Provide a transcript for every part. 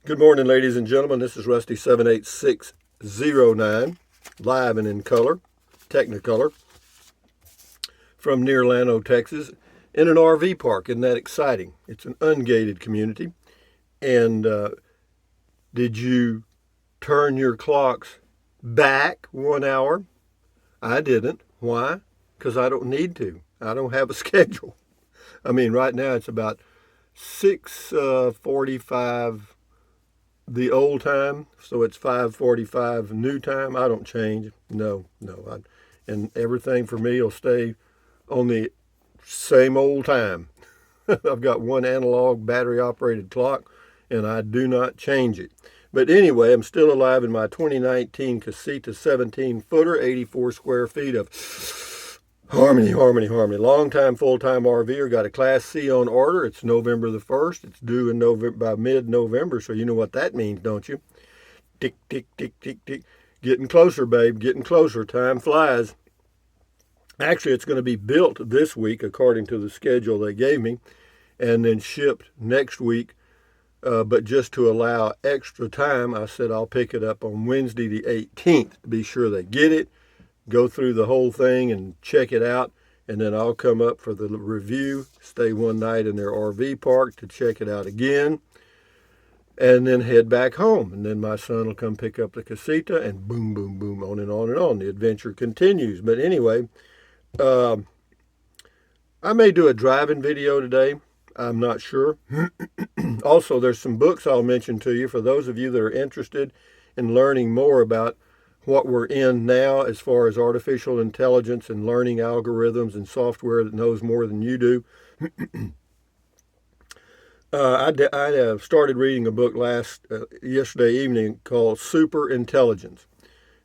Good morning, ladies and gentlemen. This is Rusty 78609, live and in color, Technicolor, from near Llano, Texas, in an RV park. Isn't that exciting? It's an ungated community. And did you turn your clocks back 1 hour? I didn't. Why? Because I don't need to. I don't have a schedule. I mean, right now it's about 6:45 the old time, so it's 5:45 new time. I don't change. No. And everything for me will stay on the same old time. I've got one analog battery operated clock, and I do not change it. But anyway, I'm still alive in my 2019 Casita 17 footer, 84 square feet of harmony. Long-time, full-time RVer, got a Class C on order. It's November the 1st. It's due in November, by mid-November, so you know what that means, don't you? Tick, tick, tick, tick, tick. Getting closer, babe, getting closer. Time flies. Actually, it's going to be built this week, according to the schedule they gave me, and then shipped next week. But just to allow extra time, I said I'll pick it up on Wednesday the 18th to be sure they get it, go through the whole thing and check it out, and then I'll come up for the review, stay one night in their RV park to check it out again, and then head back home. And then my son will come pick up the Casita, and boom, boom, boom, on and on and on. The adventure continues. But anyway, I may do a driving video today. I'm not sure. Also, there's some books I'll mention to you for those of you that are interested in learning more about what we're in now as far as artificial intelligence and learning algorithms and software that knows more than you do. I started reading a book yesterday evening called Super Intelligence.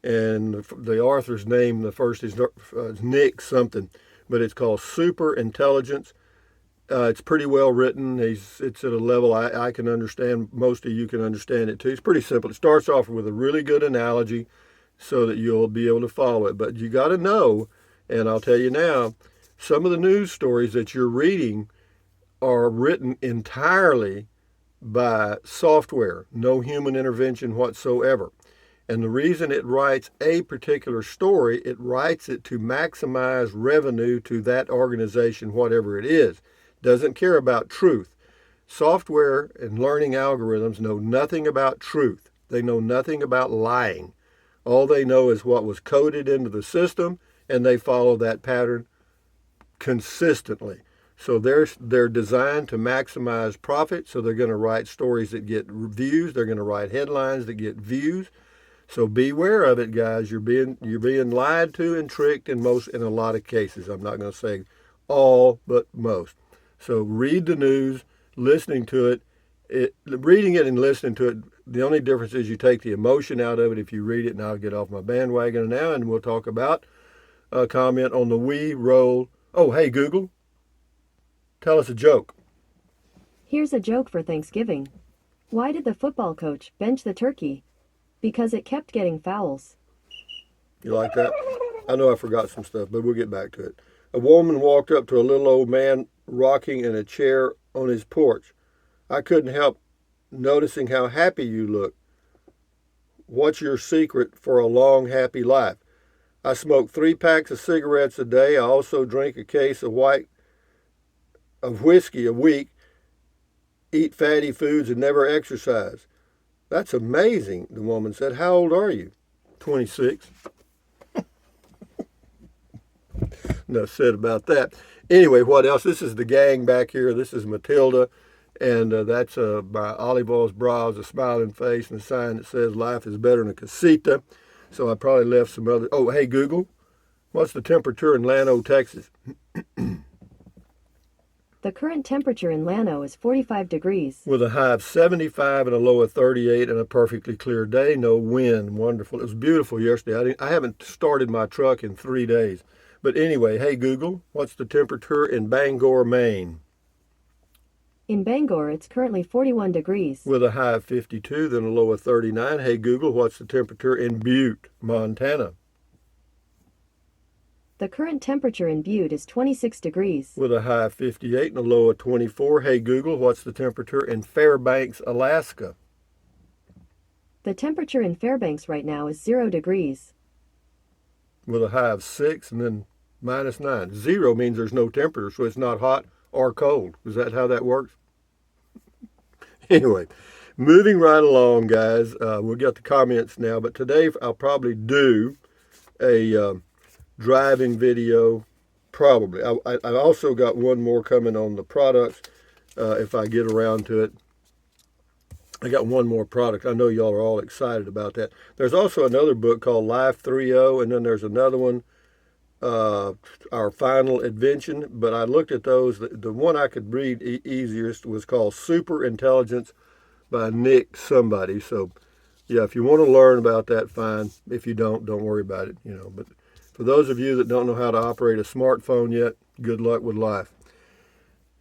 And the author's name, the first is Nick something, but it's called Super Intelligence. It's pretty well written. It's at a level I can understand. Most of you can understand it too. It's pretty simple. It starts off with a really good analogy so that you'll be able to follow it. But you got to know, and I'll tell you now, some of the news stories that you're reading are written entirely by software, no human intervention whatsoever. And the reason it writes a particular story, it writes it to maximize revenue to that organization, whatever it is. Doesn't care about truth. Software and learning algorithms know nothing about truth. They know nothing about lying. All they know is what was coded into the system, and they follow that pattern consistently. So they're designed to maximize profit, so they're going to write stories that get views. They're going to write headlines that get views. So beware of it, guys. You're being lied to and tricked in a lot of cases. I'm not going to say all, but most. So read the news, reading it and listening to it. The only difference is you take the emotion out of it if you read it, and I'll get off my bandwagon now, and we'll talk about a comment on the we roll. Oh, hey, Google, tell us a joke. Here's a joke for Thanksgiving. Why did the football coach bench the turkey? Because it kept getting fouls. You like that? I know I forgot some stuff, but we'll get back to it. A woman walked up to a little old man rocking in a chair on his porch. I couldn't help noticing how happy you look. What's your secret for a long, happy life? I smoke 3 packs of cigarettes a day. I also drink a case of whiskey a week, eat fatty foods, and never exercise. That's amazing, the woman said. How old are you? 26. Enough said about that. Anyway, what else? This is the gang back here. This is Matilda, and that's by Olive Oil's Brows, a smiling face, and a sign that says life is better in a casita. So I probably left some other. Oh, hey, Google, what's the temperature in Llano, Texas? The current temperature in Llano is 45 degrees. With a high of 75 and a low of 38 and a perfectly clear day. No wind. Wonderful. It was beautiful yesterday. I haven't started my truck in 3 days. But anyway, hey, Google, what's the temperature in Bangor, Maine? In Bangor, it's currently 41 degrees. With a high of 52, then a low of 39. Hey, Google, what's the temperature in Butte, Montana? The current temperature in Butte is 26 degrees. With a high of 58 and a low of 24. Hey Google, what's the temperature in Fairbanks, Alaska? The temperature in Fairbanks right now is 0 degrees. With a high of 6 and then -9. 0 means there's no temperature, so it's not hot or cold. Is that how that works? Anyway, moving right along, guys. We'll get the comments now, but today I'll probably do a driving video. Probably. I also got one more coming on the products if I get around to it. I got one more product. I know y'all are all excited about that. There's also another book called Life 3.0, and then there's another one, Our Final Invention. But I looked at those. The one I could read easiest was called Super Intelligence by Nick somebody. So, yeah, if you want to learn about that, fine. If you don't worry about it. But for those of you that don't know how to operate a smartphone yet, good luck with life.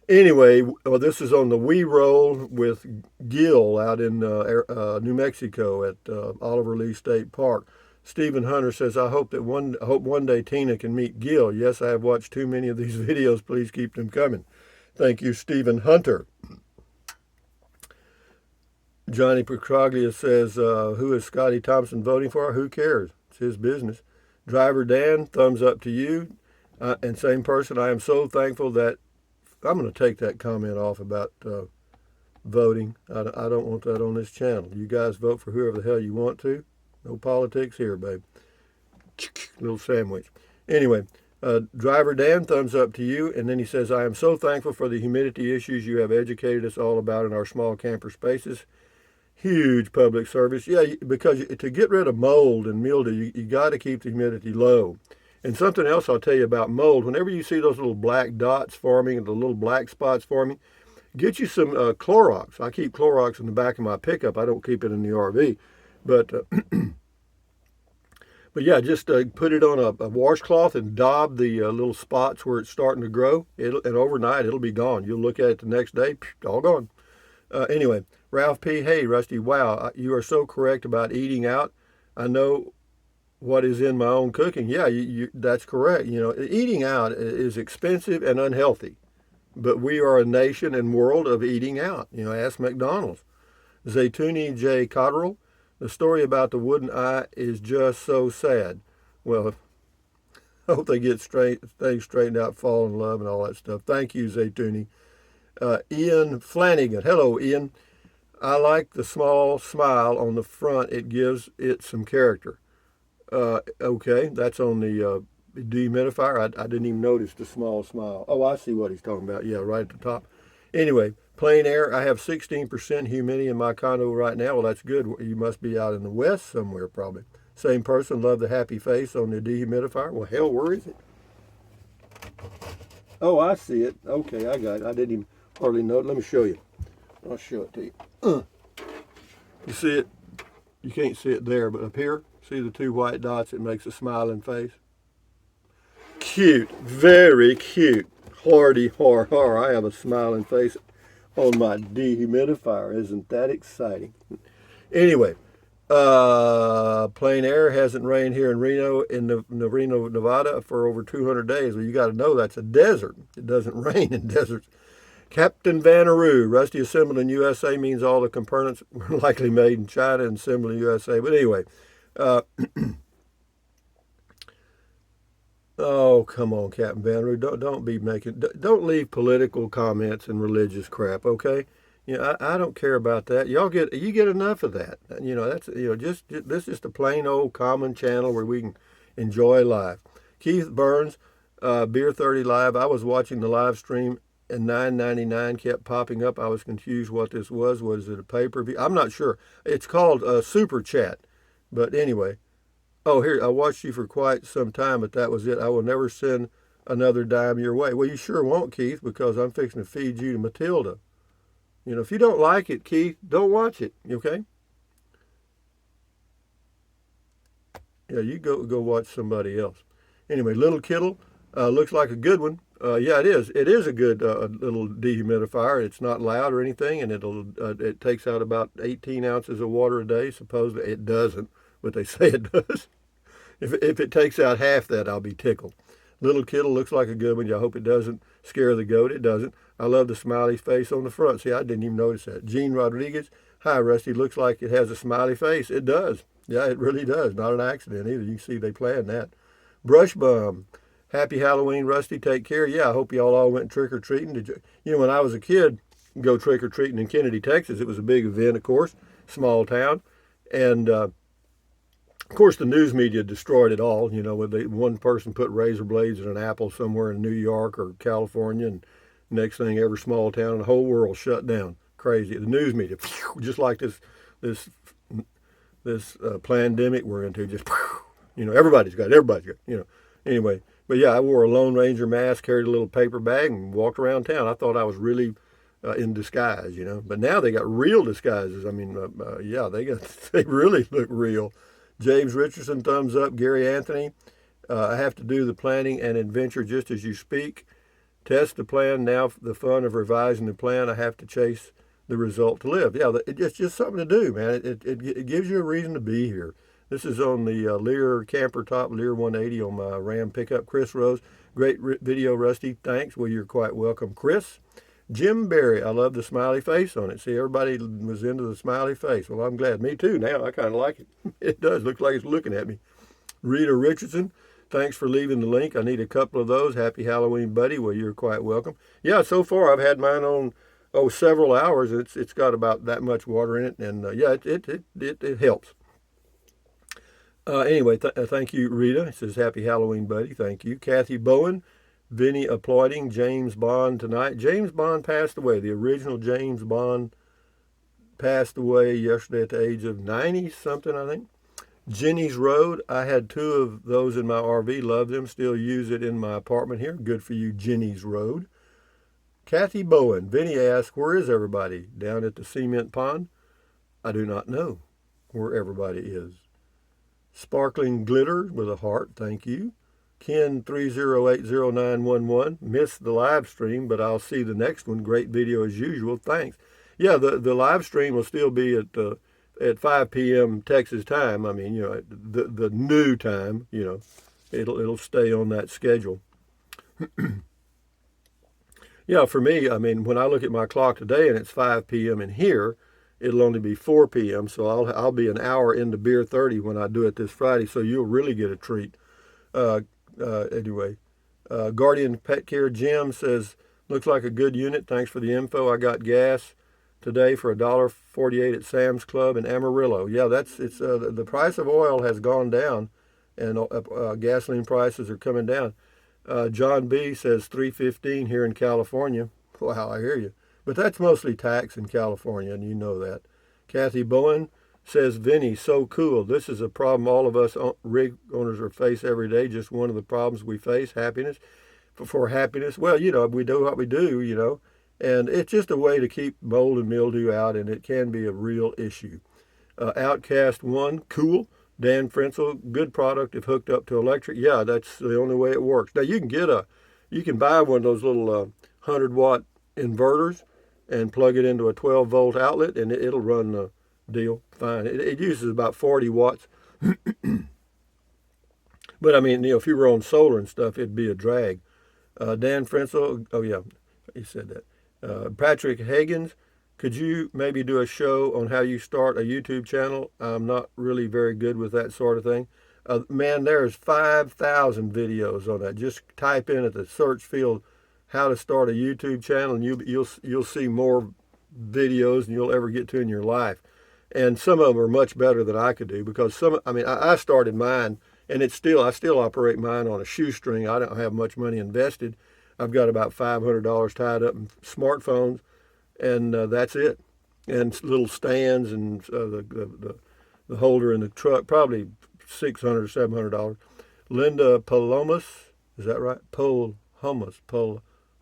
Anyway, this is on the We Roll with Gil out in New Mexico at Oliver Lee State Park. Stephen Hunter says, I hope one day Tina can meet Gil. Yes, I have watched too many of these videos. Please keep them coming. Thank you, Stephen Hunter. Johnny Petraglia says, who is Scotty Thompson voting for? Who cares? It's his business. Driver Dan, thumbs up to you. And same person, I am so thankful that I'm going to take that comment off about voting. I don't want that on this channel. You guys vote for whoever the hell you want to. No politics here, babe. Little sandwich. Anyway, Driver Dan, thumbs up to you. And then he says, I am so thankful for the humidity issues you have educated us all about in our small camper spaces. Huge public service. Yeah, because to get rid of mold and mildew, you got to keep the humidity low. And something else I'll tell you about mold, whenever you see those little black dots forming and the little black spots forming, get you some Clorox. I keep Clorox in the back of my pickup. I don't keep it in the RV. But but yeah, just put it on a washcloth and daub the little spots where it's starting to grow. And overnight, it'll be gone. You'll look at it the next day, all gone. Anyway, Ralph P. Hey, Rusty, wow, you are so correct about eating out. I know what is in my own cooking. Yeah, that's correct. Eating out is expensive and unhealthy, but we are a nation and world of eating out. Ask McDonald's. Zaytuni J. Cotterill, the story about the wooden eye is just so sad. Well, I hope they get things straightened out, fall in love and all that stuff. Thank you, Zaytuni. Ian Flanagan. Hello, Ian. I like the small smile on the front. It gives it some character. Okay, that's on the dehumidifier. I didn't even notice the small smile. Oh, I see what he's talking about. Yeah, right at the top. Anyway, plain air. I have 16% humidity in my condo right now. Well, that's good. You must be out in the west somewhere, probably. Same person. Love the happy face on the dehumidifier. Well, hell, where is it? Oh, I see it. Okay, I got it. I didn't even hardly know it. Let me show you. I'll show it to you. You see it? You can't see it there, but up here, see the two white dots? It makes a smiling face. Cute. Very cute. Hardy har har. I have a smiling face on my dehumidifier. Isn't that exciting? Anyway, plain air. Hasn't rained here in Reno, Reno, Nevada for over 200 days. Well, you got to know that's a desert. It doesn't rain in deserts. Captain Vanaroo, Rusty assembled in USA means all the components were likely made in China and assembled in USA. But anyway, oh, come on, Captain Vanaroo. Don't leave political comments and religious crap, okay? I don't care about that. You get enough of that. That's this is just a plain old common channel where we can enjoy life. Keith Burns, Beer 30 Live. I was watching the live stream and $9.99 kept popping up. I was confused what this was. Was it a pay-per-view? I'm not sure. It's called Super Chat. But anyway, oh, here, I watched you for quite some time, but that was it. I will never send another dime your way. Well, you sure won't, Keith, because I'm fixing to feed you to Matilda. If you don't like it, Keith, don't watch it, okay? Yeah, you go watch somebody else. Anyway, Little Kittle, looks like a good one. Yeah, it is. It is a good little dehumidifier. It's not loud or anything, and it takes out about 18 ounces of water a day. Supposedly it doesn't, but they say it does. If it takes out half that, I'll be tickled. Little Kittle looks like a good one. I hope it doesn't scare the goat. It doesn't. I love the smiley face on the front. See, I didn't even notice that. Gene Rodriguez. Hi, Rusty. Looks like it has a smiley face. It does. Yeah, it really does. Not an accident either. You can see they planned that. Brush Bum. Happy Halloween, Rusty. Take care. Yeah, I hope y'all all went trick or treating. Did you? You know, when I was a kid, go trick or treating in Kennedy, Texas. It was a big event, of course, small town, and of course the news media destroyed it all. You know, when one person put razor blades in an apple somewhere in New York or California, and next thing, every small town in the whole world shut down. Crazy. The news media, just like this pandemic we're into, just you know, everybody's got it. Everybody's got it, you know. Anyway, but yeah, I wore a Lone Ranger mask, carried a little paper bag, and walked around town. I thought I was really in disguise, you know. But now they got real disguises. I mean, yeah, they really look real. James Richardson, thumbs up. Gary Anthony, I have to do the planning and adventure just as you speak. Test the plan. Now the fun of revising the plan. I have to chase the result to live. Yeah, it's just something to do, man. It gives you a reason to be here. This is on the Lear camper top, Lear 180 on my Ram pickup. Chris Rose, great video, Rusty. Thanks. Well, you're quite welcome, Chris. Jim Berry, I love the smiley face on it. See, everybody was into the smiley face. Well, I'm glad. Me too now. I kind of like it. It does. Looks like it's looking at me. Rita Richardson, thanks for leaving the link. I need a couple of those. Happy Halloween, buddy. Well, you're quite welcome. Yeah, so far I've had mine on, several hours. It's got about that much water in it. And yeah, it helps. Anyway, thank you, Rita. It says, Happy Halloween, buddy. Thank you. Kathy Bowen, Vinny applauding James Bond tonight. James Bond passed away. The original James Bond passed away yesterday at the age of 90-something, I think. Jenny's Road, I had 2 of those in my RV. Love them. Still use it in my apartment here. Good for you, Jenny's Road. Kathy Bowen, Vinny asks, where is everybody? Down at the cement pond? I do not know where everybody is. Sparkling Glitter with a heart, thank you. Ken 3080911, missed the live stream, but I'll see the next one. Great video as usual, thanks. Yeah, the live stream will still be at 5 p.m. Texas time. I mean, you know, the new time, you know, it'll stay on that schedule. Yeah, for me, I mean, when I look at my clock today and it's 5 p.m. in here, it'll only be 4 p.m. So I'll be an hour into Beer 30 when I do it this Friday. So you'll really get a treat. Anyway, Guardian Pet Care Jim says, looks like a good unit. Thanks for the info. I got gas today for $1.48 at Sam's Club in Amarillo. Yeah, the price of oil has gone down, and gasoline prices are coming down. John B says $3.15 here in California. Wow, I hear you. But that's mostly tax in California, and you know that. Kathy Bowen says, Vinny, so cool. This is a problem all of us rig owners face every day. Just one of the problems we face, happiness. For happiness, well, you know, we do what we do, you know, and it's just a way to keep mold and mildew out, and it can be a real issue. Outcast 1, cool. Dan Frenzel, good product if hooked up to electric. Yeah, that's the only way it works. Now, you can buy one of those little 100-watt inverters and plug it into a 12-volt outlet, and it'll run the deal fine. It uses about 40 watts. But, I mean, you know, if you were on solar and stuff, it'd be a drag. Dan Frenzel, oh, yeah, he said that. Patrick Higgins, could you maybe do a show on how you start a YouTube channel? I'm not really very good with that sort of thing. Man, there's 5,000 videos on that. Just type in at the search field how to start a YouTube channel, and you'll see more videos than you'll ever get to in your life. And some of them are much better than I could do, because I started mine, and I still operate mine on a shoestring. I don't have much money invested. I've got about $500 tied up in smartphones, and that's it. And little stands and the holder in the truck, probably $600 or $700. Linda Palomas, is that right? Polhamas.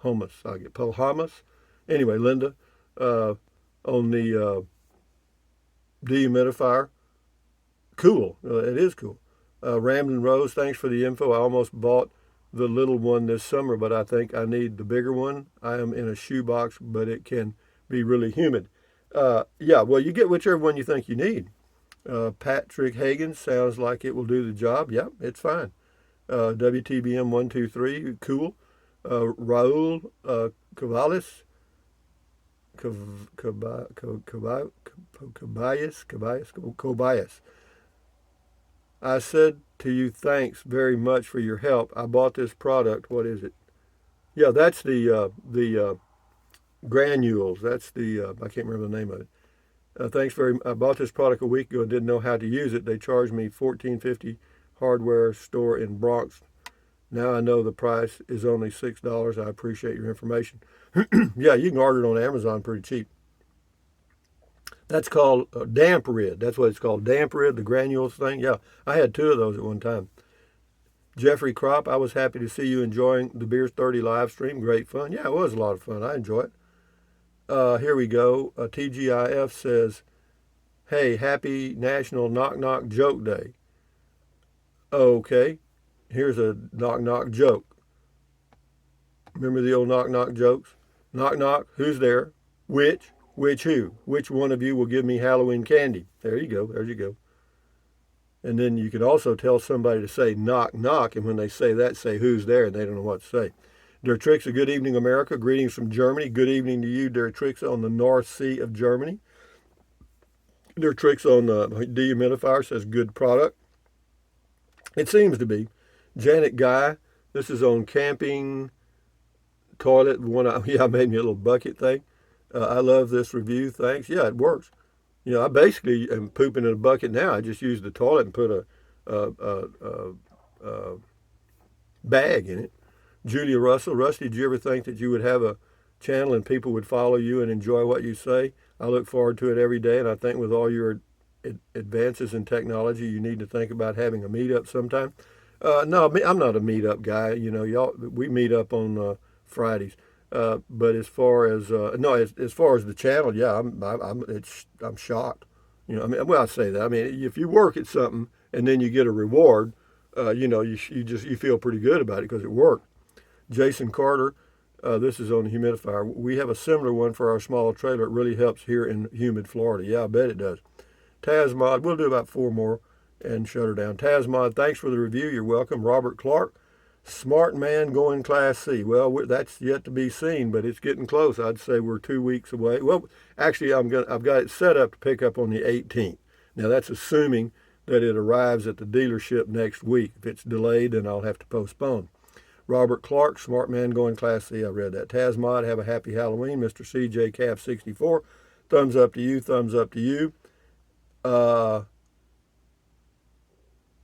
I get Polhamas. Anyway, Linda, on the dehumidifier, cool. It is cool. Ramblin' Rose, thanks for the info. I almost bought the little one this summer, but I think I need the bigger one. I am in a shoebox, but it can be really humid. Yeah, well, you get whichever one you think you need. Patrick Hagen, sounds like it will do the job. Yep, it's fine. WTBM123, cool. Raul Cavales, Cobayas. I said to you, thanks very much for your help. I bought this product. What is it? Yeah, that's the granules. That's the I can't remember the name of it. Thanks very. I bought this product a week ago and didn't know how to use it. They charged me $14.50 hardware store in Bronx. Now I know the price is only $6. I appreciate your information. Yeah, you can order it on Amazon pretty cheap. That's called damp rid. That's what it's called, damp rid, the granules thing. Yeah, I had two of those at one time. Jeffrey Crop, I was happy to see you enjoying the Beers 30 live stream. Great fun. Yeah, it was a lot of fun. I enjoy it. Here we go. TGIF says, hey, happy National Knock Knock Joke Day. Okay, here's a knock knock joke. Remember the old knock knock jokes? Knock knock, who's there? Which? Which who? Which one of you will give me Halloween candy? There you go. There you go. And then you can also tell somebody to say knock knock, and when they say that, say who's there, and they don't know what to say. Der Tricks, a good evening, America. Greetings from Germany. Good evening to you, Der Tricks, on the North Sea of Germany. Der Tricks on the dehumidifier says good product. It seems to be. Janet Guy, this is on camping toilet. I made me a little bucket thing. I love this review. Thanks. Yeah, it works. You know, I basically am pooping in a bucket now. I just use the toilet and put a bag in it. Julia Russell, Rusty, did you ever think that you would have a channel and people would follow you and enjoy what you say? I look forward to it every day, and I think with all your advances in technology, you need to think about having a meetup sometime. No, I'm not a meetup guy. You know, we meet up on Fridays. But as far as as far as the channel, yeah, I'm shocked. You know, I mean, well, I say that. I mean, if you work at something and then you get a reward, you feel pretty good about it because it worked. Jason Carter, this is on the humidifier. We have a similar one for our small trailer. It really helps here in humid Florida. Yeah, I bet it does. Tazmod, we'll do about 4 more and shut her down. Tazmod, thanks for the review. You're welcome. Robert Clark. Smart man going Class C. Well, that's yet to be seen, but it's getting close. I'd say we're 2 weeks away. Well, actually, I've got it set up to pick up on the 18th. Now, that's assuming that it arrives at the dealership next week. If it's delayed, then I'll have to postpone. Robert Clark, smart man going Class C. I read that. Tazmod, have a happy Halloween. Mr. CJ Calf 64, thumbs up to you. Thumbs up to you.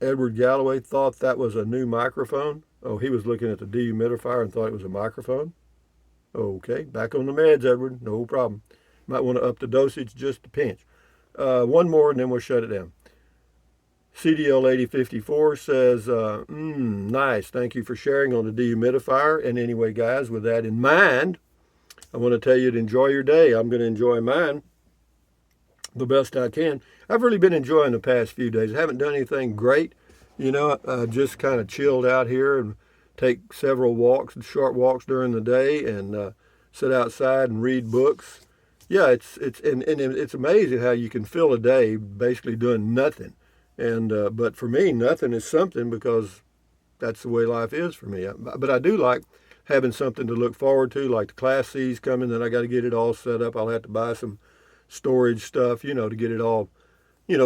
Edward Galloway thought that was a new microphone. Oh, he was looking at the dehumidifier and thought it was a microphone. Okay, back on the meds, Edward. No problem. Might want to up the dosage just a pinch. One more and then we'll shut it down. CDL 8054 says, nice. Thank you for sharing on the dehumidifier. And anyway, guys, with that in mind, I want to tell you to enjoy your day. I'm going to enjoy mine the best I can. I've really been enjoying the past few days. I haven't done anything great. You know, just kind of chilled out here and take several walks, short walks during the day, and sit outside and read books. Yeah, it's amazing how you can fill a day basically doing nothing. And but for me, nothing is something because that's the way life is for me. But I do like having something to look forward to, like the Class C's coming. Then I got to get it all set up. I'll have to buy some storage stuff, to get it all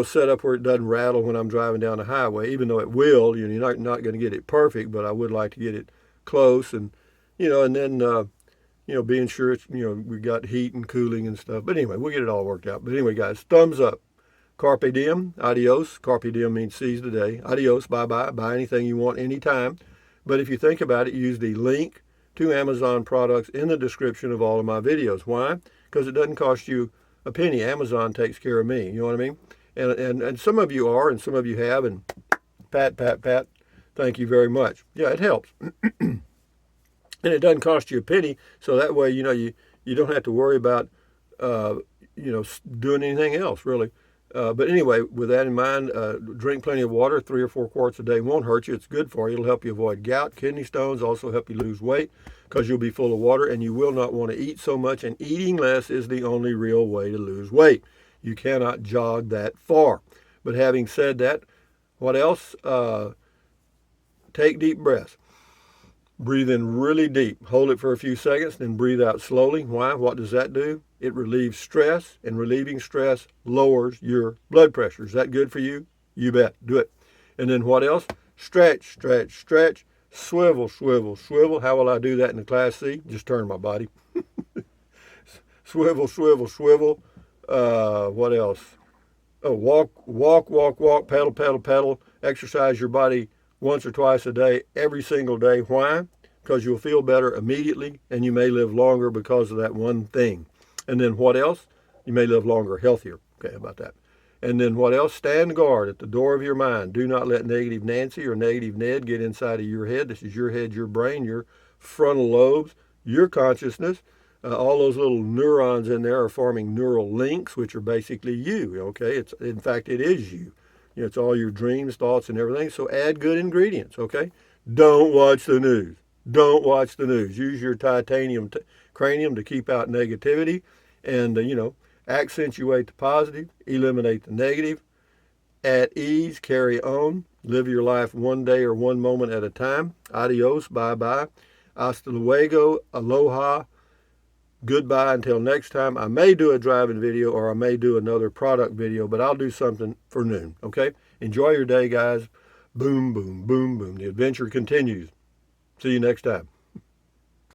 set up where it doesn't rattle when I'm driving down the highway, even though it will. You're not going to get it perfect, but I would like to get it close, and and then being sure it's we got heat and cooling and stuff. But anyway, we'll get it all worked out. But anyway, guys, thumbs up. Carpe diem, adios. Carpe diem means seize the day. Adios, bye-bye. Buy anything you want anytime. But if you think about it, use the link to Amazon products in the description of all of my videos. Why? Because it doesn't cost you a penny. Amazon takes care of me. You know what I mean? And some of you are, and some of you have, and pat, thank you very much. Yeah, it helps. And it doesn't cost you a penny, so that way, you don't have to worry about, doing anything else, really. But anyway, with that in mind, drink plenty of water. 3 or 4 quarts a day won't hurt you. It's good for you. It'll help you avoid gout, kidney stones, also help you lose weight because you'll be full of water, and you will not want to eat so much, and eating less is the only real way to lose weight. You cannot jog that far. But having said that, what else? take deep breaths. Breathe in really deep. Hold it for a few seconds, then breathe out slowly. Why? What does that do? It relieves stress, and relieving stress lowers your blood pressure. Is that good for you? You bet. Do it. And then what else? Stretch, stretch, stretch. Swivel, swivel, swivel. How will I do that in the Class C? Just turn my body. Swivel, swivel, swivel. What else? Oh, walk, walk, walk, walk, pedal, pedal, pedal. Exercise your body once or twice a day, every single day. Why? Because you'll feel better immediately and you may live longer because of that one thing. And then what else? You may live longer, healthier. Okay, how about that? And then what else? Stand guard at the door of your mind. Do not let negative Nancy or negative Ned get inside of your head. This is your head, your brain, your frontal lobes, your consciousness. All those little neurons in there are forming neural links, which are basically you. Okay, in fact it is you. It's all your dreams, thoughts, and everything. So add good ingredients. Okay, don't watch the news. Don't watch the news. Use your titanium cranium to keep out negativity, and accentuate the positive, eliminate the negative. At ease, carry on. Live your life one day or one moment at a time. Adios, bye bye. Hasta luego, aloha. Goodbye until next time. I may do a driving video or I may do another product video, but I'll do something for noon. Okay? Enjoy your day, guys. Boom, boom, boom, boom. The adventure continues. See you next time.